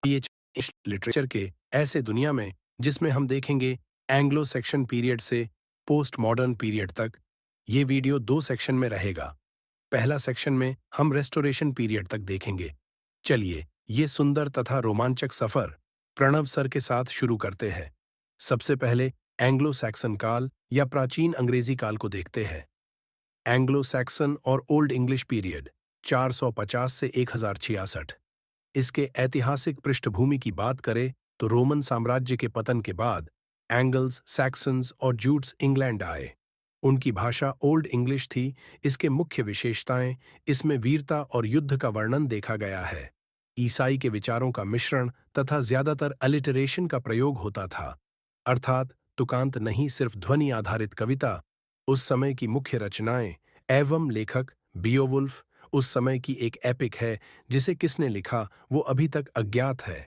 ये लिटरेचर के ऐसे दुनिया में जिसमें हम देखेंगे एंग्लो सेक्शन पीरियड से पोस्ट मॉडर्न पीरियड तक। ये वीडियो 2 सेक्शन में रहेगा। पहला सेक्शन में हम रेस्टोरेशन पीरियड तक देखेंगे। चलिए ये सुंदर तथा रोमांचक सफर प्रणव सर के साथ शुरू करते हैं। सबसे पहले एंग्लो सैक्सन काल या प्राचीन अंग्रेजी काल को देखते हैं। एंग्लो सैक्सन और ओल्ड इंग्लिश पीरियड 450 से 1066। इसके ऐतिहासिक पृष्ठभूमि की बात करें तो रोमन साम्राज्य के पतन के बाद एंगल्स, सैक्सन्स और जूट्स इंग्लैंड आए। उनकी भाषा ओल्ड इंग्लिश थी। इसके मुख्य विशेषताएं, इसमें वीरता और युद्ध का वर्णन देखा गया है। ईसाई के विचारों का मिश्रण तथा ज्यादातर अलिटरेशन का प्रयोग होता था, अर्थात तुकांत नहीं, सिर्फ ध्वनि आधारित कविता। उस समय की मुख्य रचनाएं एवं लेखक बियोवुल्फ उस समय की एक एपिक है जिसे किसने लिखा वो अभी तक अज्ञात है।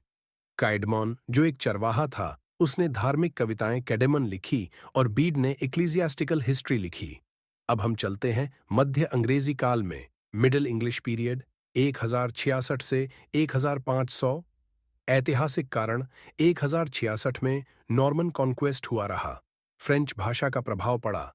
काइडमॉन जो एक चरवाहा था, उसने धार्मिक कविताएं कैडेमन लिखी और बीड ने इक्लीसियास्टिकल हिस्ट्री लिखी। अब हम चलते हैं मध्य अंग्रेजी काल में। मिडिल इंग्लिश पीरियड 1066 से 1500। ऐतिहासिक कारण 1066 में नॉर्मन कॉन्क्वेस्ट हुआ रहा। फ्रेंच भाषा का प्रभाव पड़ा।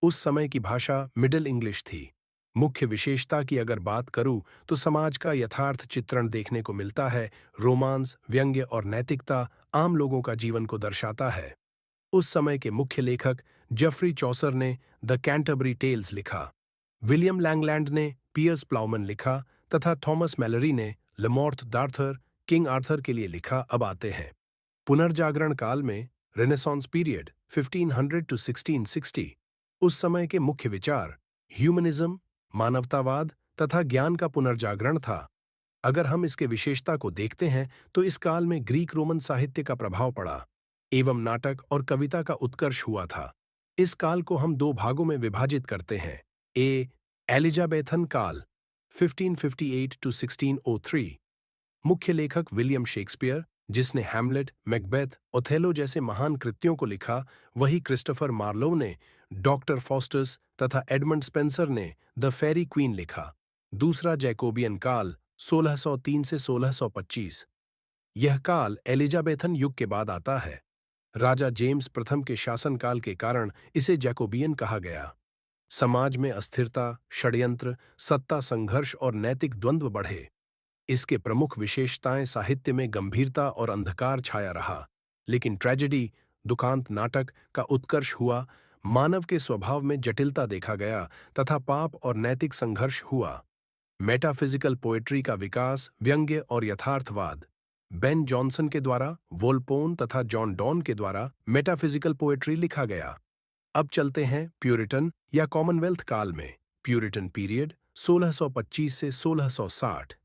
उस समय की भाषा मिडिल इंग्लिश थी। मुख्य विशेषता की अगर बात करूं तो समाज का यथार्थ चित्रण देखने को मिलता है। रोमांस, व्यंग्य और नैतिकता आम लोगों का जीवन को दर्शाता है। उस समय के मुख्य लेखक जेफरी चौसर ने द कैंटरबरी टेल्स लिखा, विलियम लैंगलैंड ने पियर्स प्लाउमन लिखा तथा थॉमस मैलरी ने लेमॉर्थ डार्थर किंग आर्थर के लिए लिखा। अब आते हैं पुनर्जागरण काल में। Renaissance period 1500 to 1660। उस समय के मुख्य विचार ह्यूमनिज्म, मानवतावाद तथा ज्ञान का पुनर्जागरण था। अगर हम इसके विशेषता को देखते हैं तो इस काल में ग्रीक रोमन साहित्य का प्रभाव पड़ा एवं नाटक और कविता का उत्कर्ष हुआ था। इस काल को हम 2 भागों में विभाजित करते हैं। एलिजाबेथन काल 1558 टू 1603। मुख्य लेखक विलियम शेक्सपियर, जिसने हैमलेट, मैकबेथ, ओथेलो जैसे महान कृतियों को लिखा। वही क्रिस्टोफर मार्लोव ने डॉक्टर फॉस्टस तथा एडमंड स्पेंसर ने द फेरी क्वीन लिखा। दूसरा जैकोबियन काल 1603 से 1625। यह काल एलिजाबेथन युग के बाद आता है। राजा जेम्स प्रथम के शासनकाल के कारण इसे जैकोबियन कहा गया। समाज में अस्थिरता, षड्यंत्र, सत्ता संघर्ष और नैतिक द्वंद्व बढ़े। इसके प्रमुख विशेषताएं साहित्य में गंभीरता और अंधकार छाया रहा, लेकिन ट्रेजेडी, दुखांत नाटक का उत्कर्ष हुआ। मानव के स्वभाव में जटिलता देखा गया तथा पाप और नैतिक संघर्ष हुआ। मेटाफिजिकल पोएट्री का विकास, व्यंग्य और यथार्थवाद। बेन जॉनसन के द्वारा, वोल्पोन तथा जॉन डॉन के द्वारा मेटाफिजिकल पोएट्री लिखा गया। अब चलते हैं प्यूरिटन या कॉमनवेल्थ काल में। प्यूरिटन पीरियड 1625 से 1660।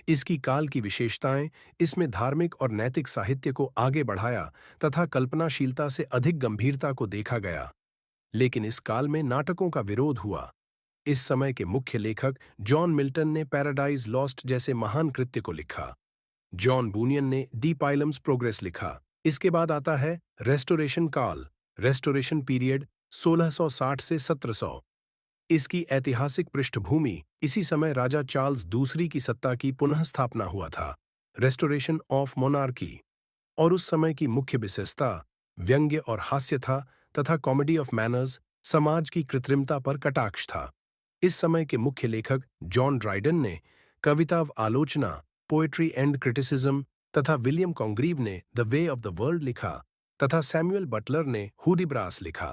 इसकी काल की विशेषताएं, इसमें धार्मिक और नैतिक साहित्य को आगे बढ़ाया तथा कल्पनाशीलता से अधिक गंभीरता को देखा गया। लेकिन इस काल में नाटकों का विरोध हुआ। इस समय के मुख्य लेखक जॉन मिल्टन ने पैराडाइज लॉस्ट जैसे महान कृत्य को लिखा। जॉन बुनियन ने दी पाइलम्स प्रोग्रेस लिखा। इसके बाद आता है रेस्टोरेशन काल। रेस्टोरेशन पीरियड 1660 से 1700। इसकी ऐतिहासिक पृष्ठभूमि, इसी समय राजा चार्ल्स दूसरी की सत्ता की पुनः स्थापना हुआ था, रेस्टोरेशन ऑफ मोनार्की। और उस समय की मुख्य विशेषता व्यंग्य और हास्य था तथा कॉमेडी ऑफ मैनर्स, समाज की कृत्रिमता पर कटाक्ष था। इस समय के मुख्य लेखक जॉन ड्राइडन ने कविता ऑफ आलोचना, पोएट्री एंड क्रिटिसिज्म तथा विलियम कॉन्ग्रीव ने the way of the world लिखा तथा सैमुअल बटलर ने हुडिब्रास लिखा।